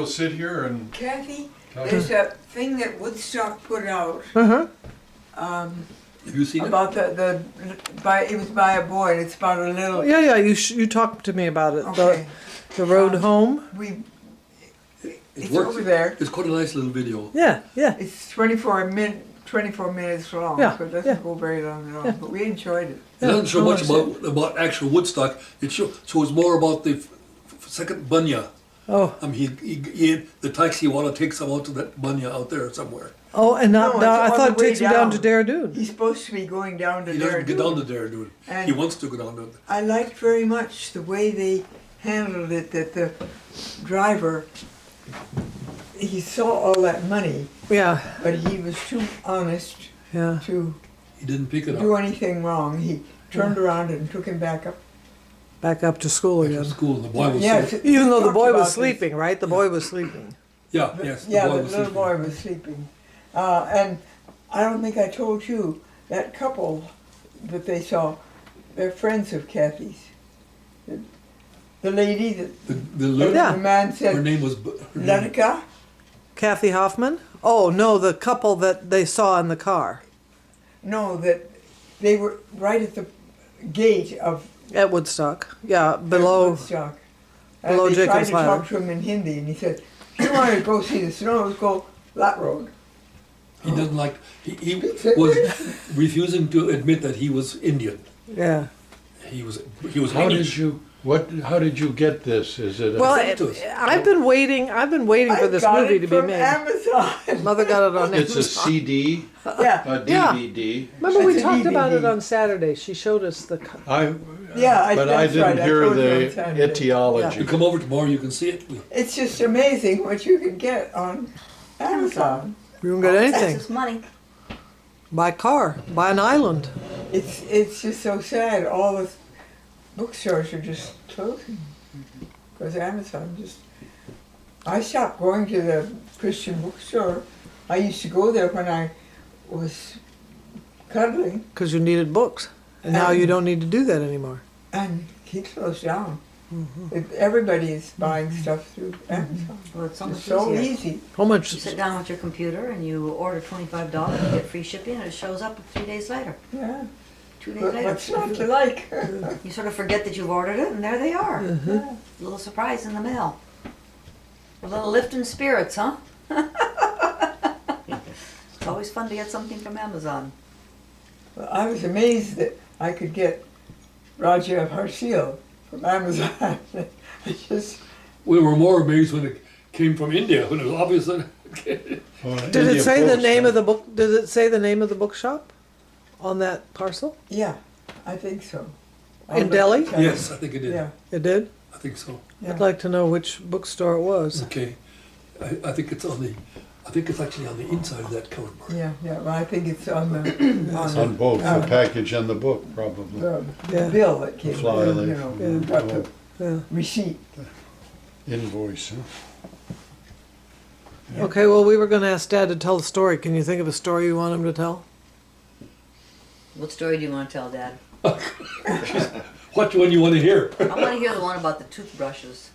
We'll sit here and Kathy, talk. there's a thing that Woodstock put out Have you seen it? about it was by a boy. And it's about a little. Yeah, you talked to me about it. Okay. The road home. It's works. over there. It's quite a nice little video. Yeah. It's 24 minutes long, Yeah, so it doesn't yeah. go very long at all. But we enjoyed it. It doesn't show much I about actual Woodstock. It shows more about the second bunya. Oh, The taxi wanna take some out to that bunya out there somewhere. and No, not it's down, I on thought the it takes way you down to down. Dehradun. He's supposed to be going down to He doesn't get down to there. Dehradun. And- He wants to go down to. I liked very much the way they handled it. That the driver, he saw all that money, Yeah, but he was too honest yeah. to He didn't pick it do up. anything wrong. He turned around and took him back up. Back up to school Back again. to school, and the boy was Yes, so, Even though the talked boy about was this. sleeping, right? The boy was sleeping. yeah, yes, the Yeah, boy the was little sleeping. boy was sleeping. And I don't think I told you, that couple that they saw, they're friends of Kathy's. The lady that The Yeah. the man her said, name was, her name, Letica? Kathy Hoffman? Oh, no, the couple that they saw in the car No, that they were right at the gate of at Woodstock. Yeah, below. Woodstock. below And they tried Jacob's to Ladder. talk to him in Hindi, and he said, if you want to go see the snows, go that road. he doesn't like, he was refusing to admit that he was Indian. Yeah. He was how Irish. how did you get this? Is it Well, sent it to us. I've been waiting for this got movie it to be from made. Amazon. Mother got it on it's a Amazon. CD, Yeah, a Yeah. DVD. Remember we It's a talked about it DVD. on Saturday. She showed us the. yeah. But I that's didn't right, hear told you on the Saturday. etiology. You come over tomorrow, you can see it. It's just amazing what you can get on Amazon. You can get anything That's just money. by car, by an island. It's just so sad. All the bookstores are just closing because Amazon just. I stopped going to the Christian bookstore. I used to go there when I was cuddling, Because you needed books. And now you don't need to do that anymore. and he closed down. Everybody is buying stuff through Amazon. Well, it's so It's much so easier. easy. How much? You sit down with your computer and you order $25, you get free shipping, and it shows up 3 days later, Yeah. 2 days But later. what's not to like? You sort of forget that you've ordered it, and there they are. Yeah. A little surprise in the mail. A little lift in spirits, huh? It's always fun to get something from Amazon. Well, I was amazed that I could get Raja Harsil from Amazon. I just, We were more amazed when it came from India, when it was obvious that. Did it say the name of the book? Did it say the name of the bookshop on that parcel? yeah, I think so. In Delhi? Yes, I think it did. Yeah, It did. I think so. yeah. I'd like to know which bookstore it was. Okay. I think it's actually on the inside of that cover bar. Yeah, well, I think it's on the, On both, the package and the book, probably. the Yeah. bill that came, Fly you leaf. know, Yeah. got the Yeah. receipt. Invoice, huh? Okay, well, we were going to ask Dad to tell the story. Can you think of a story you want him to tell? What story do you want to tell, Dad? What one you want to hear? I want to hear the one about the toothbrushes.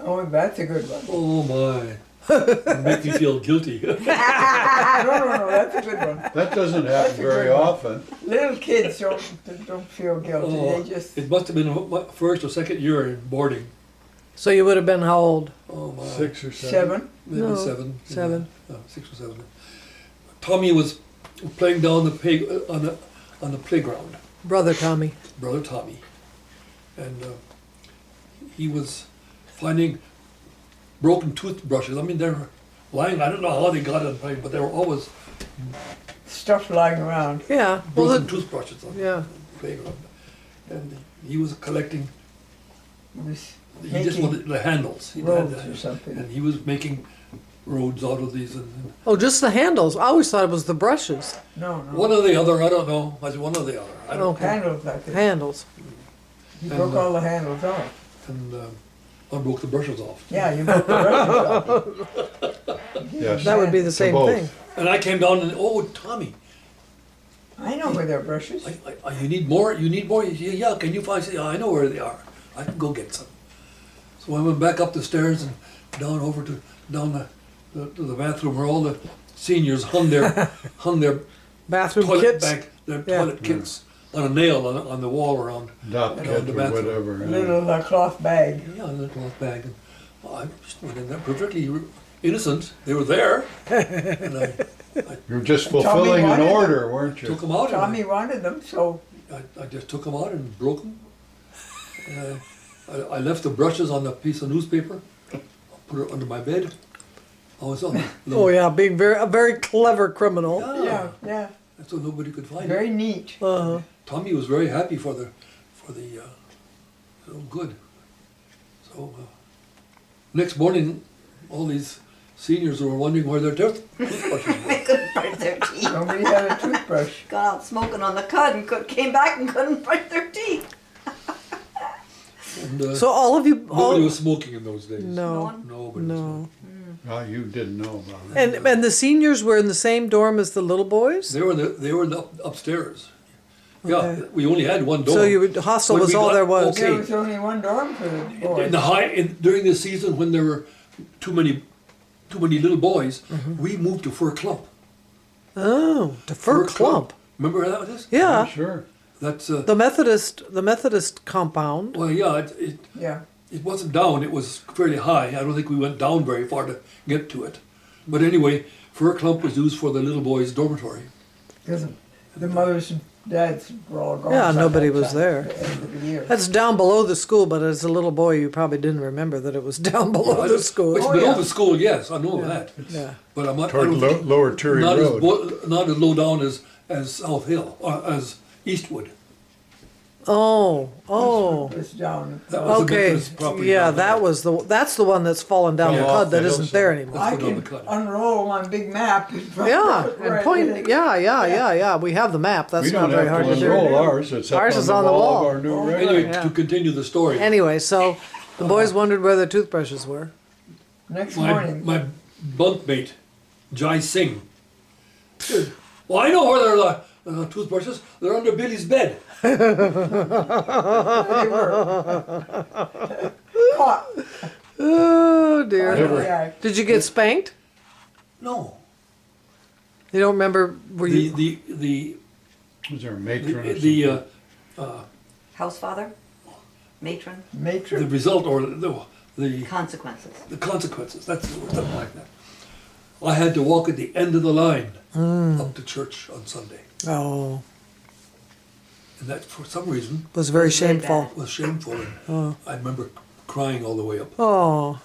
Oh, that's a good one. Oh my. It makes me feel guilty. No, that's a good one. That doesn't That's happen a very good one. often. Little kids don't feel guilty. Oh, They just, it must have been my first or second year in boarding. So you would have been how old? Oh my. 6 or 7. 7. Maybe No, 7. 7. Yeah, 6 or 7. Tommy was playing down on the playground. Brother Tommy. Brother Tommy, and he was finding broken toothbrushes. I mean, they're lying. I don't know how they got it, but they were always Stuff lying around. Yeah. Well, broken the, toothbrushes on yeah. the playground. And he was collecting. It was He just making wanted the handles. He had roads the- or something. and he was making roads out of these. And Oh, just the handles. I always thought it was the brushes. No, one or the other, I don't know. I said one or the other. I don't. Okay. Handles, I think. Handles. You broke all the handles off. And I broke the brushes off. Yeah, you broke the brushes off. Yes. That would be the same both. thing. And I came down and Tommy, I know where they're brushes. you need more? You need more? Yeah, can you find? Yeah, I know where they are. I can go get some. So I went back up the stairs and down over to the bathroom where all the seniors hung their Bathroom toilet kits. bag, their Yeah. toilet kits on a nail on the wall around. Dot And kit on the or bathroom. whatever. A little cloth bag. Yeah, in a cloth bag. And I just went in there perfectly innocent. They were there, and I You're just Tommy fulfilling an wanted order, weren't took you? them out. Tommy And wanted them, so I just took them out and broke them. I left the brushes on a piece of newspaper. Put it under my bed. I was on. Oh yeah, being a very clever criminal. yeah, So nobody could find very it. neat. Uh-huh. Tommy was very happy for the so good. So next morning, all these seniors were wondering where their toothbrushes were. They couldn't brush their teeth. Nobody had a toothbrush. Got out smoking on the cud and came back and couldn't brush their teeth. And, So all of you, nobody was smoking in those days. no, Nobody was no. smoking. You didn't know about it. And the seniors were in the same dorm as the little boys. They were in the upstairs. Yeah, Okay. we only had one door. So the hostel When was we all got- there was. okay. There was only one dorm for the boys. In the during the season when there were too many little boys, we moved to Fur Clump. Oh, to Fur Clump. Remember how that is? Yeah, Sure. That's the Methodist compound. well, yeah. Yeah. It wasn't down. It was fairly high. I don't think we went down very far to get to it. But anyway, Fur Clump was used for the little boys' dormitory. Because the mothers and dads were all gone. Yeah, by nobody that was time, there. at the end of the year. That's down below the school, but as a little boy, you probably didn't remember that it was down below the school. It's Oh, below yeah. the school, yes, I know that. Yeah. But I'm not. I Toward don't think- Lower Turi not Road. not as low down as South Hill, as Eastwood. Oh. It's down. That was the Okay. Methodist property Yeah, down there. that's the one that's fallen down the Fell cud off that the isn't there hillside. anymore. I Let's go down can the cut. unroll my big map. And Yeah, where and I point. live. Yeah. We have the map. That's We not don't very have hard to to do. unroll ours, it's up Ours on is the on the wall wall. of our new Oh, regular. Anyway, Yeah. to continue the story. Anyway, so the boys wondered where their toothbrushes were. Next my, morning. my bunkmate, Jai Singh, said, well, I know where there are toothbrushes. They're under Billy's bed. They were. Caught. Oh dear. Never. Yeah. Did you get spanked? No. You don't remember? Were you? The Was there a matron or the, something? House father, matron, the Matron. result or the consequences. consequences. That's the word, something like that. I had to walk at the end of the line up to church on Sunday, Oh, and that for some reason was very Was really shameful. bad. was shameful. And I remember crying all the way up. Oh,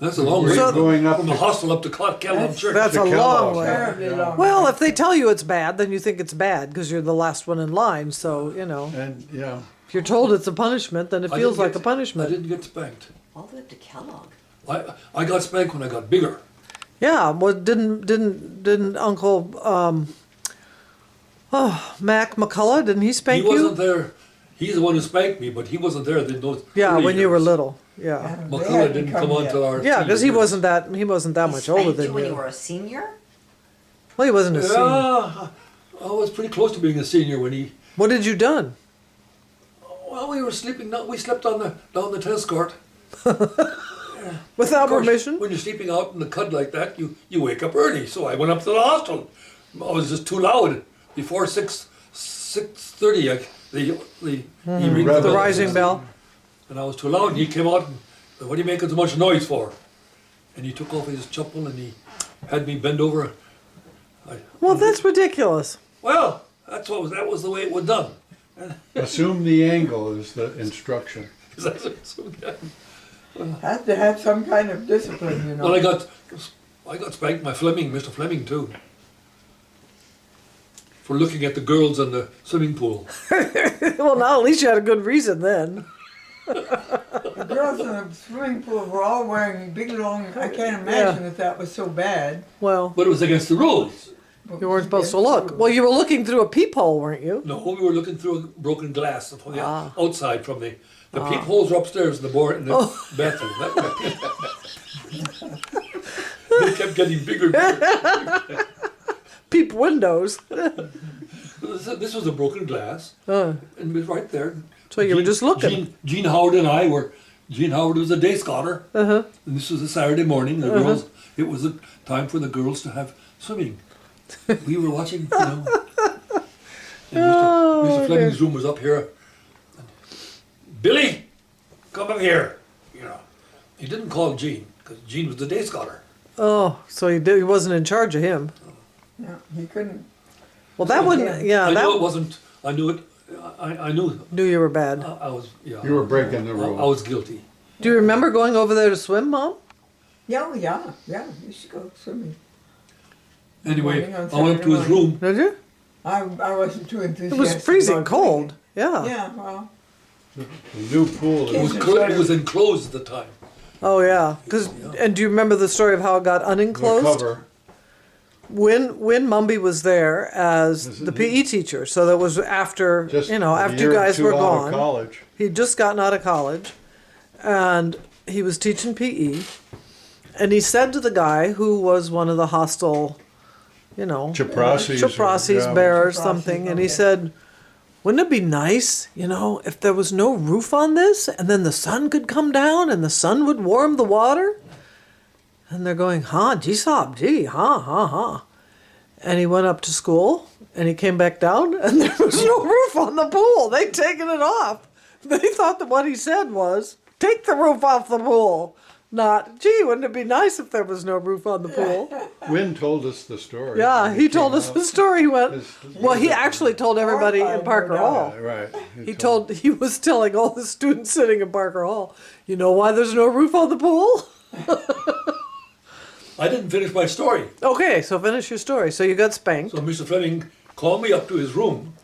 That's a long Were way you So- going up from the to, hostel up to Kellum Church. that's to a long Kellogg's, way. Terribly long. Well, if they tell you it's bad, then you think it's bad because you're the last one in line. So and, yeah, if you're told it's a punishment, then it I feels didn't like a get- punishment. I didn't get spanked. All the way up to Kellogg. I got spanked when I got bigger. Yeah, well, didn't Uncle Mac McCullough, didn't he He spank wasn't you? there. He's the one who spanked me, but he wasn't there in those Yeah, early when you were years. little. Yeah, And they McCullough hadn't didn't come come on yet. till our yeah, because he teenage wasn't that much He older spanked than you when you. you were a senior? Well, he wasn't a years. senior. Yeah, I was pretty close to being a senior when he. What had you done? Well, we were sleeping. We slept down the tennis court. Without Of course, permission? when you're sleeping out in the cud like that, you wake up early. So I went up to the hostel. I was just too loud. Before 6:30, he rings The The bell. rising bell. And I was too loud, and he came out and said, "What are you making so much noise for?" And he took off his chappal and he had me bend over. Well, that's ridiculous. Well, that was the way it was done. assume the angle is the instruction. Had to have some kind of discipline, you know. Well, I got spanked by Mr. Fleming too, for looking at the girls in the swimming pool. Well, now at least you had a good reason then. The girls in the swimming pool were all wearing big long, I can't imagine if that was so bad. Well, But it was against the rules. you weren't supposed to look. Well, you were looking through a peephole, weren't you? No, we were looking through a broken glass from the Ah. outside from the peepholes were upstairs in the bathroom. They kept getting bigger and bigger. Peep windows. This was a broken glass, Uh, and it was right there. So you were just looking. Gene Howard and I were Gene Howard was a day scholar, Uh-huh. and this was a Saturday morning. The girls, it was a time for the girls to have swimming. We were watching, you know. And Mr. Fleming's room was up here. Billy, come up here. You know, he didn't call Gene because Gene was the day scholar. Oh, so he wasn't in charge of him. No, he couldn't. Well, that wouldn't, yeah, I knew it that wasn't. I knew it. I knew. knew you were bad. I was. Yeah. You were breaking the I rule. was guilty. Do you remember going over there to swim, Mom? Yeah, yeah. You should go swimming. Anyway, Morning on I went up to his Saturday room. Did you? I wasn't too It enthusiastic. was freezing about cold. doing Yeah. it. Yeah, well, The new pool It was, is, it was enclosed at the time. Oh, yeah. And do you remember the story of how it got the unenclosed? cover. When Mumby was there as Is the it- PE teacher, so that was after, Just you know, a after year you or guys two were out of gone. college. He'd just gotten out of college, and he was teaching PE, and he said to the guy who was one of the hostile, you know, Chaprasis. Chaprasis, bears, Chaprasis, something, and he okay. said, wouldn't it be nice, you know, if there was no roof on this, and then the sun could come down, and the sun would warm the water? And they're going, huh, gee, huh. And he went up to school, and he came back down, and there was no roof on the pool. They'd taken it off. They thought that what he said was, take the roof off the pool. Not, gee, wouldn't it be nice if there was no roof on the pool? Wynn told us the story. Yeah, he told us the story. He went, His- well, he actually told everybody in Parker Hall. Yeah, right. He was telling all the students sitting in Parker Hall, you know why there's no roof on the pool? I didn't finish my story. Okay, so finish your story. So you got spanked. So Mr. Fleming called me up to his room,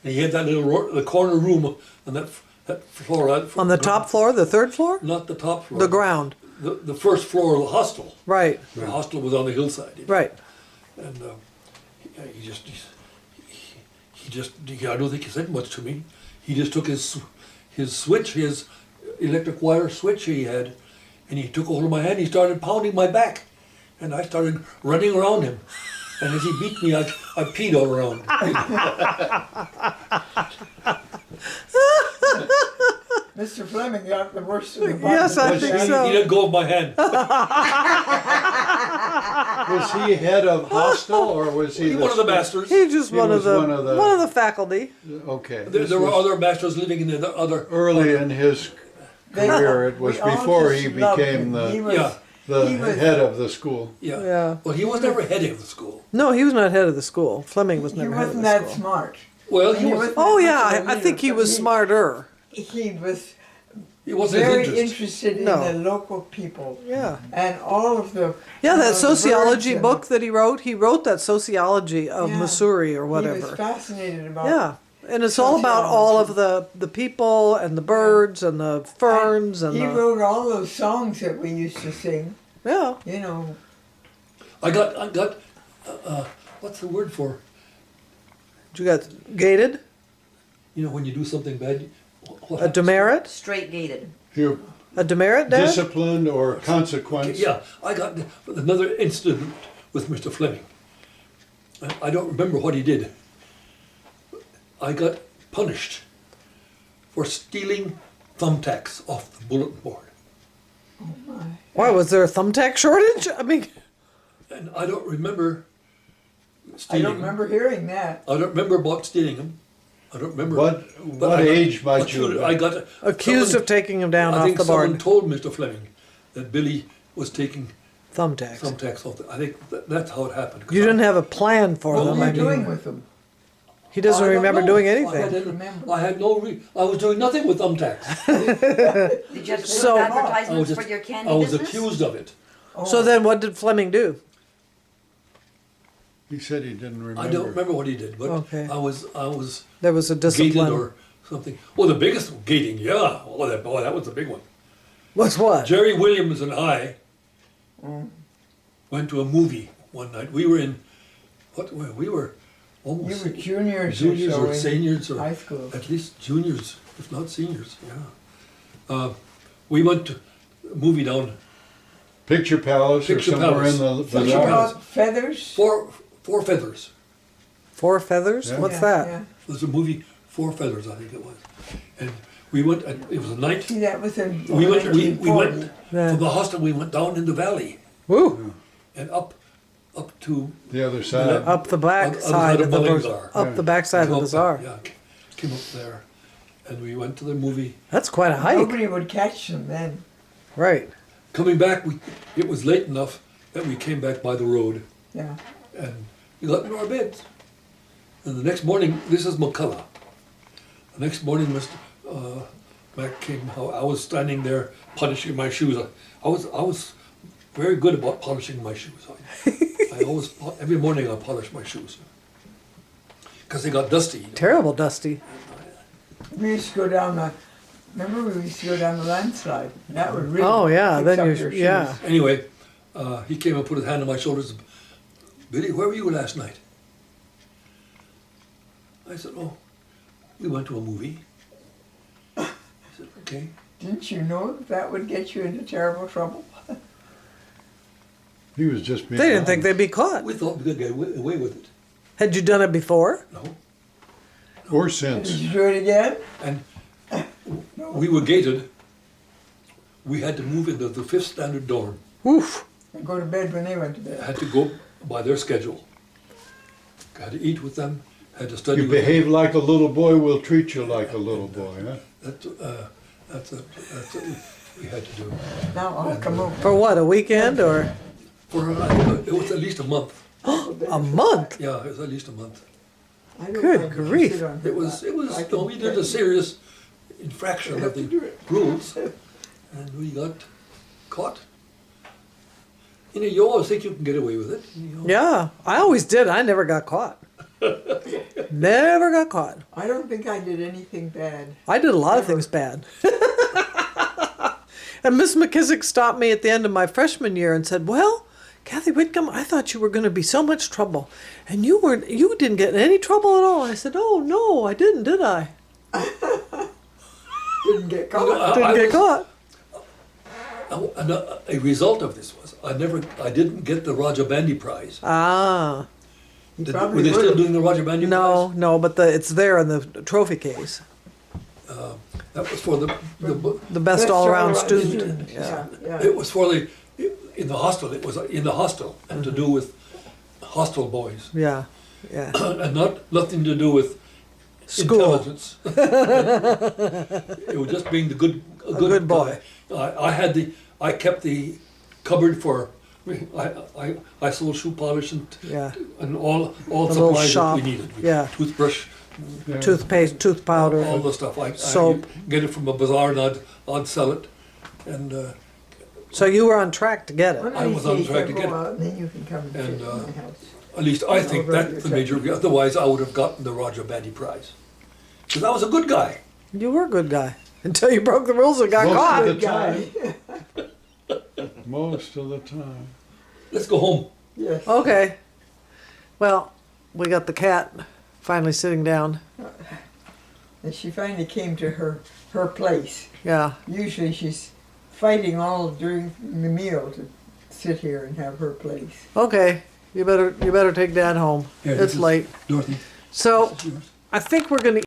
and he had that little the corner room on that floor. On the top floor, the third floor? Not the top floor. The ground. The first floor of the hostel. Right, The hostel was on the hillside. right. And I don't think he said much to me. He just took his switch, his electric wire switch he had, and he took hold of my hand. He started pounding my back, and I started running around him. And as he beat me, I peed all around. Mr. Fleming got the worst of the bunch. Yes, I Was think he- so. He let go of my hand. Was he head of hostel or was he He one of the masters. He's just He one of was the one of the- faculty. Okay. There this were was other masters living in the other. early in his career. It was We all before he just loved became him. He the, was- Yeah. the he was- head of the school. Yeah. Yeah. Well, he was never head of the school. No, he was not head of the school. Fleming was He never head of wasn't the that school. smart. Well, he was. wasn't Oh that yeah, much of a I think leader, he but was smarter. He was He wasn't his very interest. interested No. in the local people. Yeah. And all of the Yeah, you know, that the sociology birds and book that he wrote that sociology of Yeah. Missouri or He was whatever. fascinated about. Yeah. And it's all about all of the people and the birds and the ferns and He the, wrote all those songs that we used to sing. yeah. You know, I got, what's the word for? You got gated, You know, when you do something bad, what a happens? demerit, Straight gated. You a demerit, Dad? disciplined or consequence. Yeah, I got another incident with Mr. Fleming. I don't remember what he did. I got punished for stealing thumbtacks off the bulletin board. Why was there a thumbtack shortage? I mean, And I don't remember I stealing don't them. remember hearing that. I don't remember about stealing them. I don't remember. What But what I got age might you accused- have I been? got accused someone- of taking him down I off think the someone board. told Mr. Fleming that Billy was taking Thumbtacks. thumbtacks off. I think that's how it happened. 'Cause You didn't have a plan for Well, them. What I were you doing mean, with them? he doesn't I don't remember know. doing I anything. didn't remember. I had no. I was doing nothing with thumbtacks. Did you have to So- put I advertisements was for just- your candy I was business? accused of it. So then what did Fleming do? He said he didn't remember. I don't remember what he did, but Okay. I was There was a gated discipline. or something. Oh, the biggest gating, yeah. Oh, that was the big one. Was what? Jerry Williams and I went to a movie one night. We were in we were You almost were juniors, juniors or, so or in seniors or high school. at least juniors, if not seniors. Yeah. We went to a movie down Picture Palace Picture or somewhere Palace. in the Picture What bazaar. Palace. about feathers? Four Feathers. Four feathers? Yeah. What's Yeah, that? yeah. There's a movie, Four Feathers, I think it was. And We went, it was a night, See, that was in we went 1940. Yeah. from the hostel, we went down in the valley Woo, and up to. The other side. up the back Other side side of of the Mullingar. up the back side of the bazaar. Yeah, came up there, and we went to the movie. That's quite a hike, Nobody would catch them then. right? Coming back, it was late enough that we came back by the road, Yeah. and we got into our beds. And the next morning, this is McCullough. The next morning, Mr. Mac came. I was standing there polishing my shoes. I was very good about polishing my shoes. I always every morning I polish my shoes because they got dusty. You know. Terrible dusty. We used to go down the, remember we used to go down the landslide? That would really Oh yeah, fix then up you your shoes. yeah. Anyway, he came and put his hand on my shoulders. Billy, where were you last night? I said, oh, we went to a movie. He said, okay. Didn't you know that would get you into terrible trouble? He was just being. They didn't think honest. they'd be caught. We thought we could get away with it. Had you done it before? No. Or Did since. you do it again? And we were gated. We had to move into the 5th standard dorm. Oof. And go to bed when they went to I bed. had to go by their schedule. Had to eat with them, had to study You with them. behave like a little boy, we'll treat you like a little boy, huh? That's what we had to do. Now I'll come over. For what? A weekend or For, it was at least a month. a month? Yeah, it was at least a month. I don't Good mind if you grief. sit on her It was, lap. I can no, we did pet a you. serious infraction You of have to do the it. rules, and we got caught. You know, you always think you can get away with it. You know. Yeah, I always did. I never got caught. Never got caught. I don't think I did anything bad. I did a lot of things bad. And Miss McKissick stopped me at the end of my freshman year and said, "Well, Kathy Whitcomb, I thought you were going to be so much trouble, and you weren't. You didn't get in any trouble at all." I said, "Oh no, I didn't, did I? Didn't get You know, caught. Didn't get caught." A result of this was I didn't get the Roger Bandy Prize. Ah, You Were probably they still would've. doing the Roger Bandy no, Prize? no, but it's there in the trophy case. That was for the The best all-around student. Yeah, yeah. it was for the in the hostel. It was in the hostel and to do with hostel boys, Yeah, yeah. and nothing to do with School. intelligence. It was just being a good boy. guy. I kept the cupboard for. I sold shoe polish and Yeah. all The little supplies that shop. we needed. Yeah. Toothbrush, Yeah. Toothpaste, tooth powder. all the stuff. I Soap. get it from a bazaar and I'd sell it, and So you were on track to get One it. of I these was on days track I'll to go get it. out and then you can come and And, sit in my house. at least I think Over at that's the your major. Otherwise, I would have gotten the Roger Bandy Prize because I was a good guy. You were a good guy until you broke the rules and got Most caught. of the Guy. time. Most of the time. Let's go home. Yes. Okay. Well, we got the cat finally sitting down. And she finally came to her place. Yeah. Usually she's fighting all during the meal to sit here and have her place. Okay. You better take Dad home. Here, It's this is- late. Dorothy. So This is yours. I think we're gonna